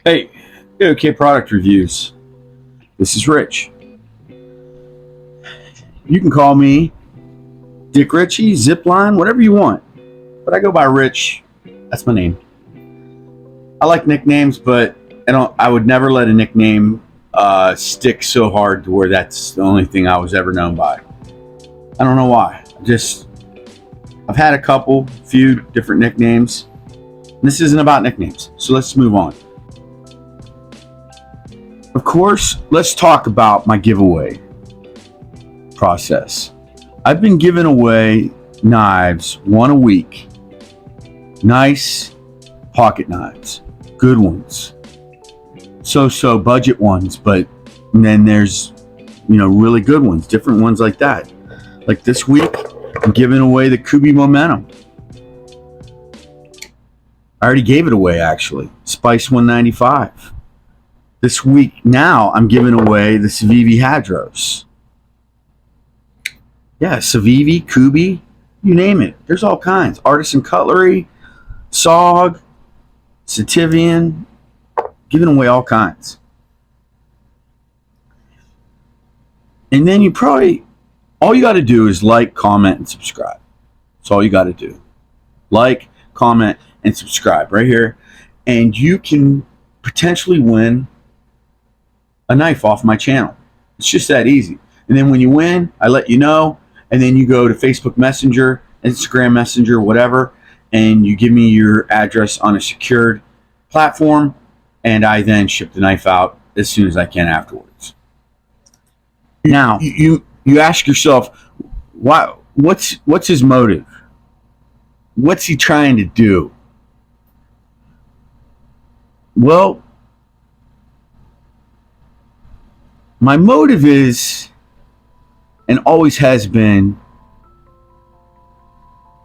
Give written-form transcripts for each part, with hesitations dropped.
Hey, OK Product Reviews. This is Rich. You can call me Dick Ritchie, Zipline, whatever you want. But I go by Rich. That's my name. I like nicknames, but I would never let a nickname stick so hard to where that's the only thing I was ever known by. I don't know why. I've had a few different nicknames. This isn't about nicknames, so let's move on. Of course, let's talk about my giveaway process. I've been giving away knives one a week. Nice pocket knives, good ones. So budget ones, but then there's really good ones, different ones like that. Like this week, I'm giving away the Kubey Momentum. I already gave it away actually. Spice 195. This week now I'm giving away the Civivi Hadros. Yeah, Civivi, Kubey, you name it. There's all kinds. Artisan Cutlery, SOG, Sativian, giving away all kinds. And then all you got to do is like, comment, and subscribe. That's all you got to do. Like, comment, and subscribe right here. And you can potentially win a knife off my channel. It's just that easy. And then when you win, I let you know. And then you go to Facebook Messenger, Instagram Messenger, whatever, and you give me your address on a secured platform, and I then ship the knife out as soon as I can afterwards. Now, you ask yourself, what's his motive? What's he trying to do? Well, my motive is, and always has been,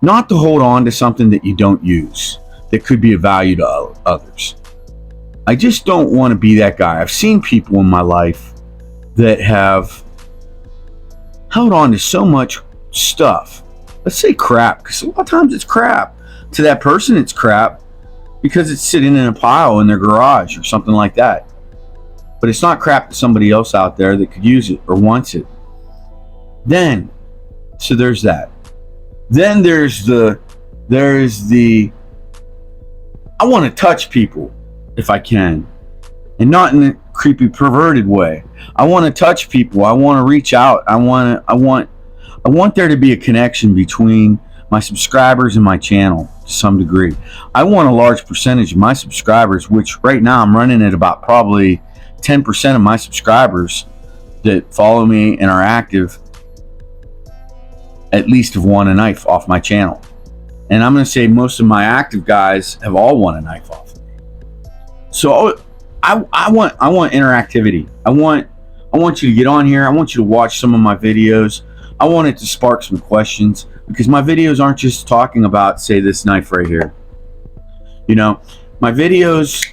not to hold on to something that you don't use, that could be of value to others. I just don't want to be that guy. I've seen people in my life that have held on to so much stuff. Let's say crap, because a lot of times it's crap. To that person, it's crap because it's sitting in a pile in their garage or something like that. But it's not crap to somebody else out there that could use it or wants it. So there's that. Then there's the I want to touch people if I can, and not in a creepy, perverted way. I want to touch people. I want to reach out. I want there to be a connection between my subscribers and my channel to some degree. I want a large percentage of my subscribers, which right now I'm running at about probably 10% of my subscribers that follow me and are active, at least have won a knife off my channel. And I'm going to say most of my active guys have all won a knife off of me. So I want interactivity. I want you to get on here. I want you to watch some of my videos. I want it to spark some questions, because my videos aren't just talking about, say, this knife right here. My videos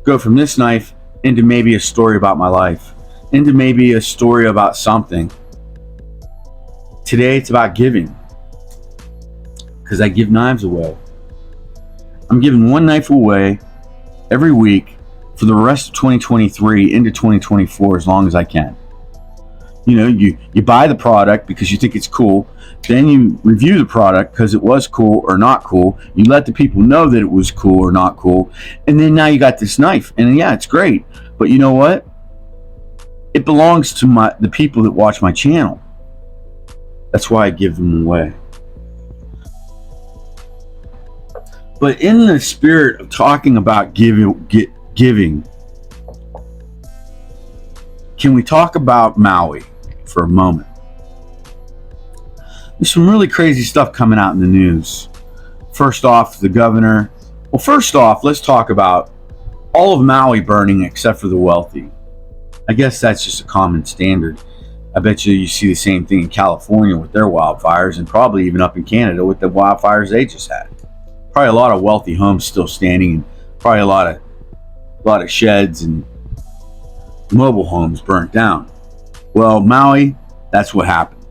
go from this knife into maybe a story about my life, into maybe a story about something. Today it's about giving, because I give knives away. I'm giving one knife away every week for the rest of 2023 into 2024 as long as I can. You buy the product because you think it's cool, then you review the product because it was cool or not cool. You let the people know that it was cool or not cool, and then now you got this knife, and yeah, it's great. But you know what? It belongs to the people that watch my channel. That's why I give them away. But in the spirit of talking about giving, can we talk about Maui for a moment? There's some really crazy stuff coming out in the news. First off, the governor. Well, first off, let's talk about all of Maui burning except for the wealthy. I guess that's just a common standard. I bet you see the same thing in California with their wildfires, and probably even up in Canada with the wildfires they just had. Probably a lot of wealthy homes still standing, and probably a lot of sheds and mobile homes burnt down. Well, Maui, that's what happened.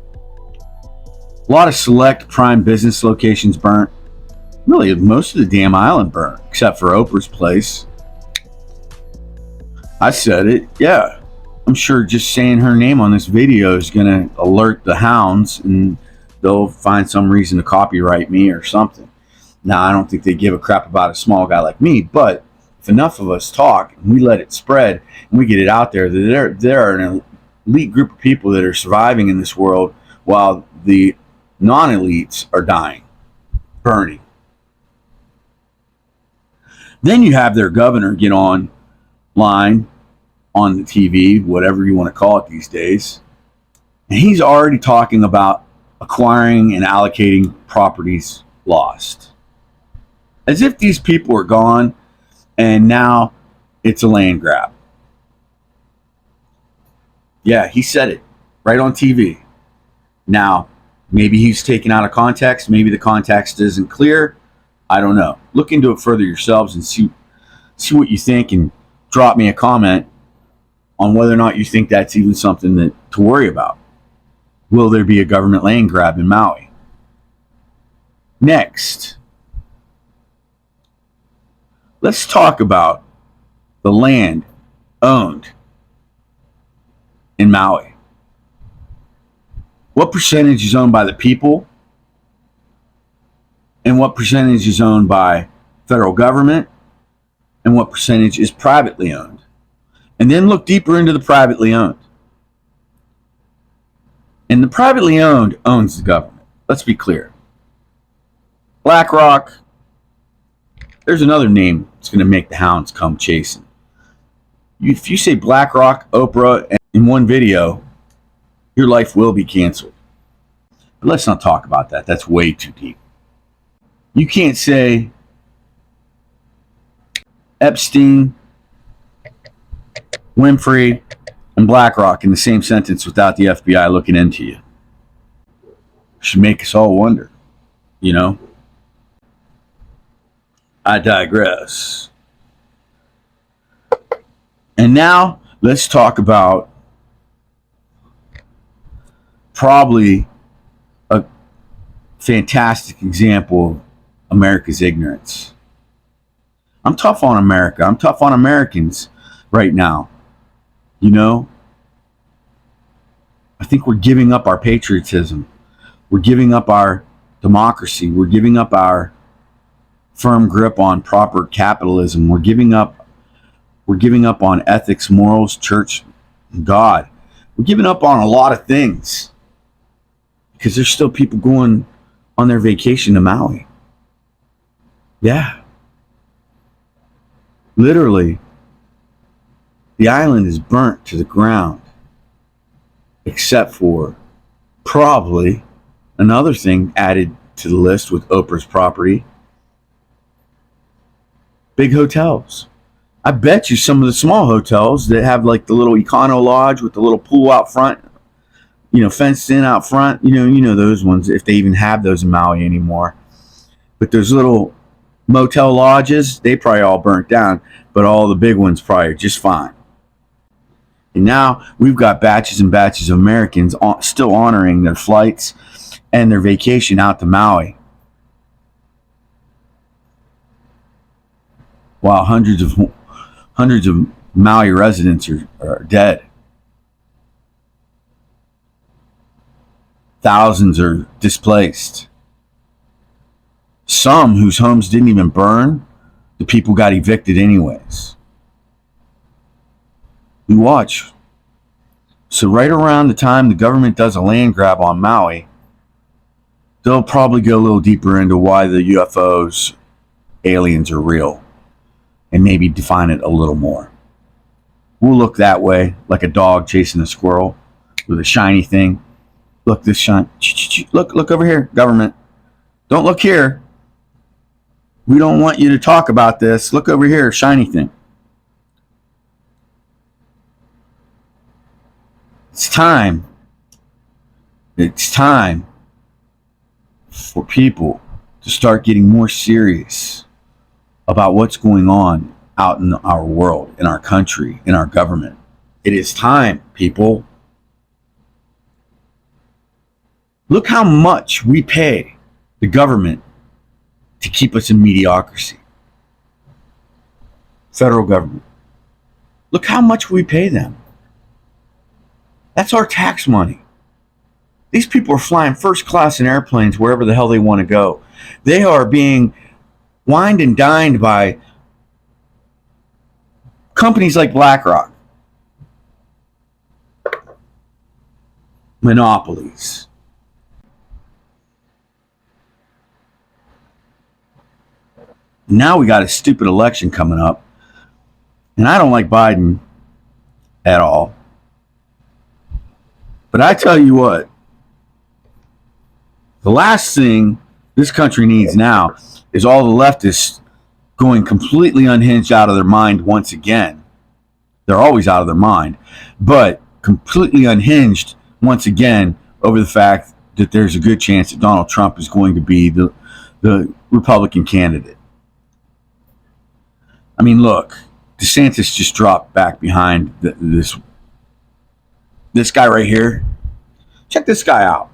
A lot of select prime business locations burnt. Really, most of the damn island burnt, except for Oprah's place. I said it. Yeah. I'm sure just saying her name on this video is going to alert the hounds and they'll find some reason to copyright me or something. Now, I don't think they give a crap about a small guy like me, but if enough of us talk and we let it spread and we get it out there, there are an elite group of people that are surviving in this world while the non-elites are dying, burning. Then you have their governor get online on the TV, whatever you want to call it these days, and he's already talking about acquiring and allocating properties lost. As if these people are gone and now it's a land grab. Yeah, he said it right on TV. Now, maybe he's taken out of context. Maybe the context isn't clear. I don't know. Look into it further yourselves and see what you think, and drop me a comment on whether or not you think that's even something to worry about. Will there be a government land grab in Maui? Next, let's talk about the land owned in Maui. What percentage is owned by the people? And what percentage is owned by federal government? And what percentage is privately owned? And then look deeper into the privately owned. And the privately owned owns the government. Let's be clear. BlackRock, there's another name that's going to make the hounds come chasing. If you say BlackRock, Oprah in one video, your life will be canceled. But let's not talk about that. That's way too deep. You can't say Epstein, Winfrey, and BlackRock in the same sentence without the FBI looking into you. Should make us all wonder, you know? I digress. And now let's talk about probably a fantastic example of America's ignorance. I'm tough on America. I'm tough on Americans right now. You know, I think we're giving up our patriotism. We're giving up our democracy. We're giving up our firm grip on proper capitalism. We're giving up on ethics, morals, church, and God. We're giving up on a lot of things because there's still people going on their vacation to Maui. Yeah. Literally, the island is burnt to the ground, except for probably another thing added to the list with Oprah's property: big hotels. I bet you some of the small hotels that have like the little Econo Lodge with the little pool out front, you know, fenced in out front, you know those ones, if they even have those in Maui anymore. But those little motel lodges, they probably all burnt down, but all the big ones probably are just fine. And now we've got batches and batches of Americans still honoring their flights and their vacation out to Maui, while hundreds of Maui residents are dead. Thousands are displaced. Some whose homes didn't even burn, the people got evicted anyways. You watch. So right around the time the government does a land grab on Maui, they'll probably go a little deeper into why the UFOs, aliens are real, and maybe define it a little more. We'll look that way, like a dog chasing a squirrel with a shiny thing. Look, this shine. Look over here, government. Don't look here. We don't want you to talk about this. Look over here, shiny thing. It's time. It's time for people to start getting more serious about what's going on out in our world, in our country, in our government. It is time, people. Look how much we pay the government to keep us in mediocrity. Federal government. Look how much we pay them. That's our tax money. These people are flying first class in airplanes wherever the hell they want to go. They are being wined and dined by companies like BlackRock. Monopolies. Now we got a stupid election coming up. And I don't like Biden at all. But I tell you what, the last thing this country needs now is all the leftists going completely unhinged out of their mind once again. They're always out of their mind, but completely unhinged once again over the fact that there's a good chance that Donald Trump is going to be the Republican candidate. I mean, look, DeSantis just dropped back behind this guy right here. Check this guy out.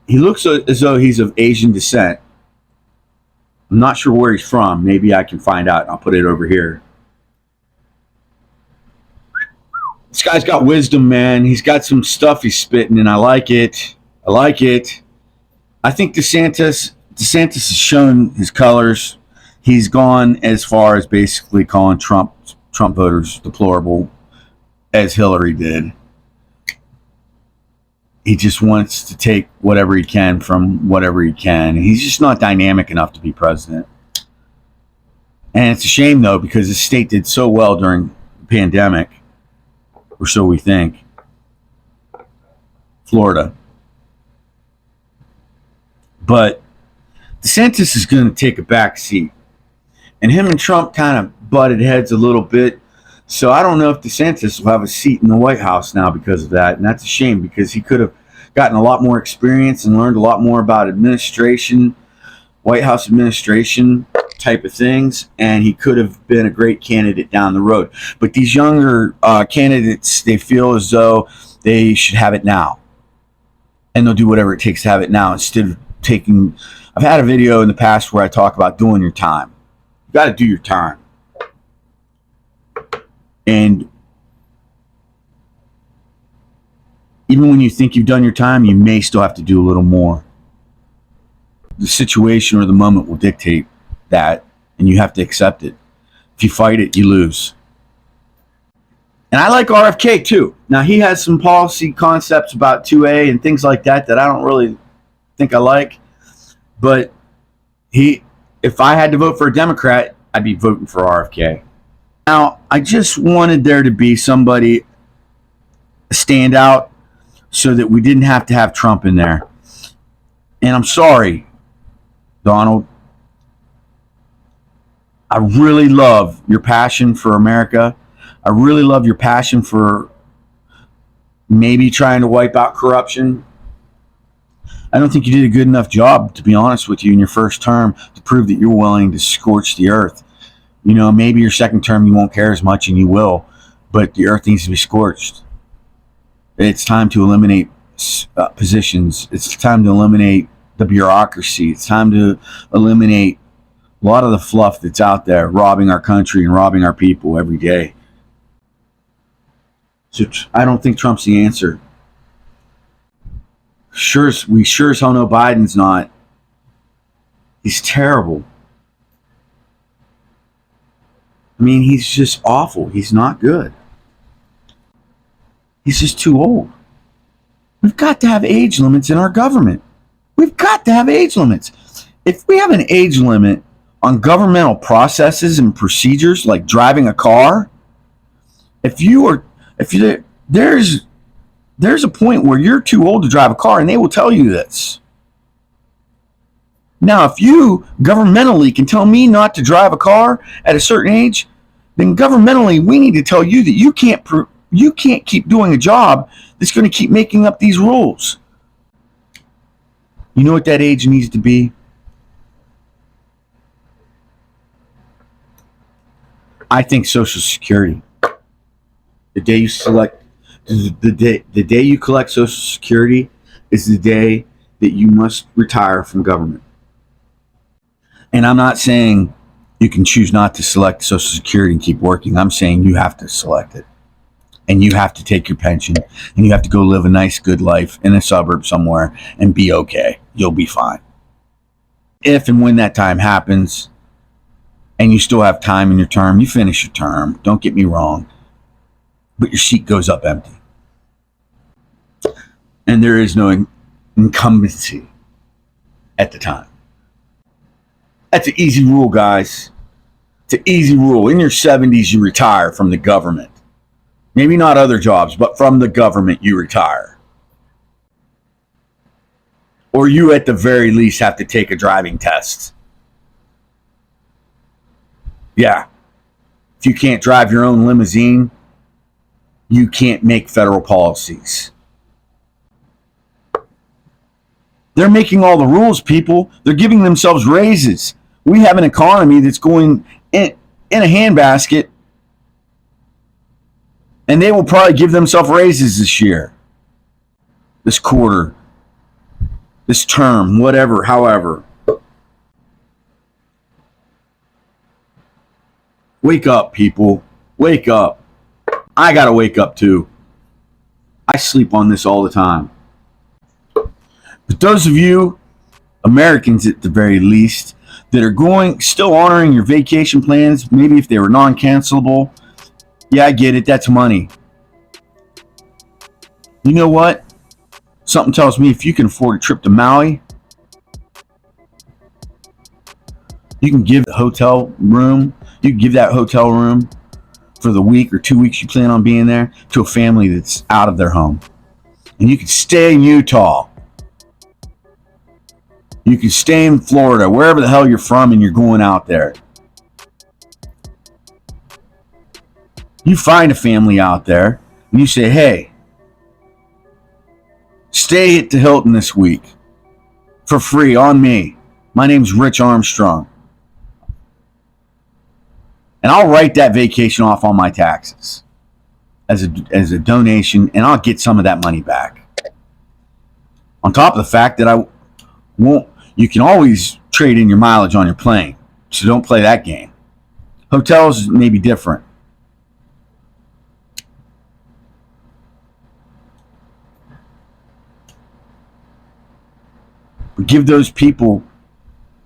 He looks as though he's of Asian descent. I'm not sure where he's from. Maybe I can find out and I'll put it over here. This guy's got wisdom, man. He's got some stuff he's spitting, and I like it. I like it. I think DeSantis has shown his colors. He's gone as far as basically calling Trump voters deplorable, as Hillary did. He just wants to take whatever he can from whatever he can. He's just not dynamic enough to be president. And it's a shame, though, because the state did so well during the pandemic, or so we think. Florida. But DeSantis is going to take a back seat. And him and Trump kind of butted heads a little bit. So I don't know if DeSantis will have a seat in the White House now because of that. And that's a shame, because he could have gotten a lot more experience and learned a lot more about administration, White House administration type of things. And he could have been a great candidate down the road. But these younger candidates, they feel as though they should have it now. And they'll do whatever it takes to have it now instead of taking... I've had a video in the past where I talk about doing your time. You got to do your time. And even when you think you've done your time, you may still have to do a little more. The situation or the moment will dictate that, and you have to accept it. If you fight it, you lose. And I like RFK too. Now, he has some policy concepts about 2A and things like that I don't really think I like. But if I had to vote for a Democrat, I'd be voting for RFK. Now, I just wanted there to be somebody stand out so that we didn't have to have Trump in there. And I'm sorry, Donald. I really love your passion for America. I really love your passion for maybe trying to wipe out corruption. I don't think you did a good enough job, to be honest with you, in your first term to prove that you're willing to scorch the earth. You know, maybe your second term you won't care as much, and you will, but the earth needs to be scorched. It's time to eliminate positions. It's time to eliminate the bureaucracy. It's time to eliminate a lot of the fluff that's out there, robbing our country and robbing our people every day. So I don't think Trump's the answer. We sure as hell know Biden's not. He's terrible. I mean, he's just awful. He's not good. He's just too old. We've got to have age limits in our government. We've got to have age limits. If we have an age limit on governmental processes and procedures like driving a car, there's a point where you're too old to drive a car, and they will tell you this. Now, if you governmentally can tell me not to drive a car at a certain age, then governmentally we need to tell you that you can't keep doing a job that's going to keep making up these rules. You know what that age needs to be? I think Social Security. The day you select, the day you collect Social Security is the day that you must retire from government. And I'm not saying You can choose not to select Social Security and keep working. I'm saying you have to select it. And you have to take your pension. And you have to go live a nice, good life in a suburb somewhere and be okay. You'll be fine. If and when that time happens, and you still have time in your term, you finish your term. Don't get me wrong. But your seat goes up empty. And there is no incumbency at the time. That's an easy rule, guys. It's an easy rule. In your 70s, you retire from the government. Maybe not other jobs, but from the government, you retire. Or you, at the very least, have to take a driving test. Yeah. If you can't drive your own limousine, you can't make federal policies. They're making all the rules, people. They're giving themselves raises. We have an economy that's going in a handbasket, and they will probably give themselves raises this year, this quarter, this term, whatever, however. Wake up, people. Wake up. I got to wake up too. I sleep on this all the time. But those of you, Americans at the very least, that are still honoring your vacation plans, maybe if they were non-cancelable, yeah, I get it. That's money. You know what? Something tells me if you can afford a trip to Maui, you can give the hotel room, for the week or 2 weeks you plan on being there to a family that's out of their home. And you can stay in Utah. You can stay in Florida, wherever the hell you're from, and you're going out there. You find a family out there, and you say, hey, stay at the Hilton this week for free on me. My name's Rich Armstrong. And I'll write that vacation off on my taxes as a donation, and I'll get some of that money back. On top of the fact that you can always trade in your mileage on your plane, so don't play that game. Hotels may be different. But give those people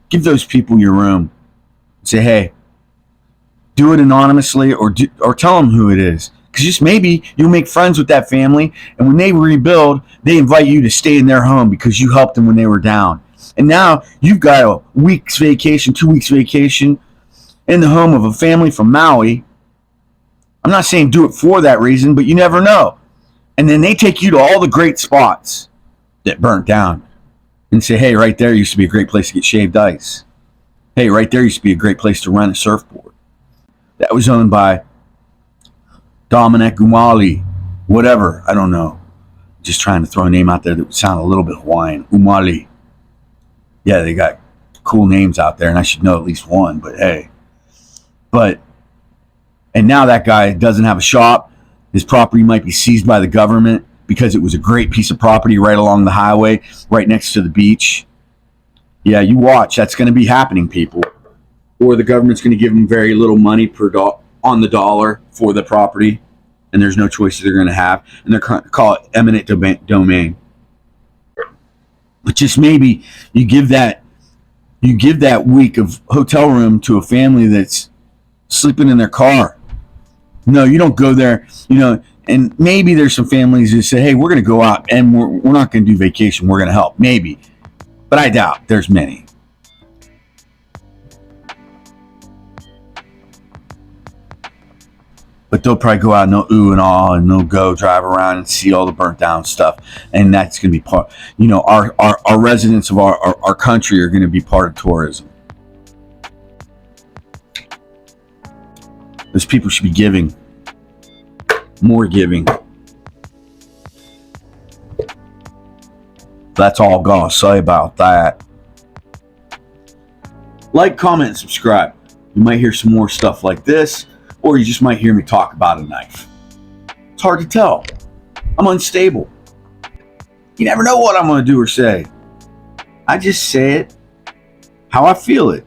your room. Say, hey, do it anonymously, or tell them who it is. Because just maybe you'll make friends with that family, and when they rebuild, they invite you to stay in their home because you helped them when they were down. And now you've got a week's vacation, 2 weeks vacation in the home of a family from Maui. I'm not saying do it for that reason, but you never know. And then they take you to all the great spots that burnt down and say, hey, right there used to be a great place to get shaved ice. Hey, right there used to be a great place to rent a surfboard. That was owned by Dominic Umali, whatever, I don't know. Just trying to throw a name out there that would sound a little bit Hawaiian. Umali. Yeah, they got cool names out there, and I should know at least one, but hey. And now that guy doesn't have a shop. His property might be seized by the government because it was a great piece of property right along the highway, right next to the beach. Yeah, you watch. That's going to be happening, people. Or the government's going to give them very little money on the dollar for the property, and there's no choices they're going to have, and they're going to call it eminent domain. But just maybe you give that week of hotel room to a family that's sleeping in their car. No, you don't go there, and maybe there's some families that say, hey, we're going to go out and we're not going to do vacation. We're going to help. Maybe. But I doubt there's many. But they'll probably go out and they'll ooh and ah, and they'll go drive around and see all the burnt down stuff. And that's going to be part, our residents of our country are going to be part of tourism. Those people should be giving. More giving. That's all I'm going to say about that. Like, comment, and subscribe. You might hear some more stuff like this, or you just might hear me talk about a knife. It's hard to tell. I'm unstable. You never know what I'm going to do or say. I just say it how I feel it.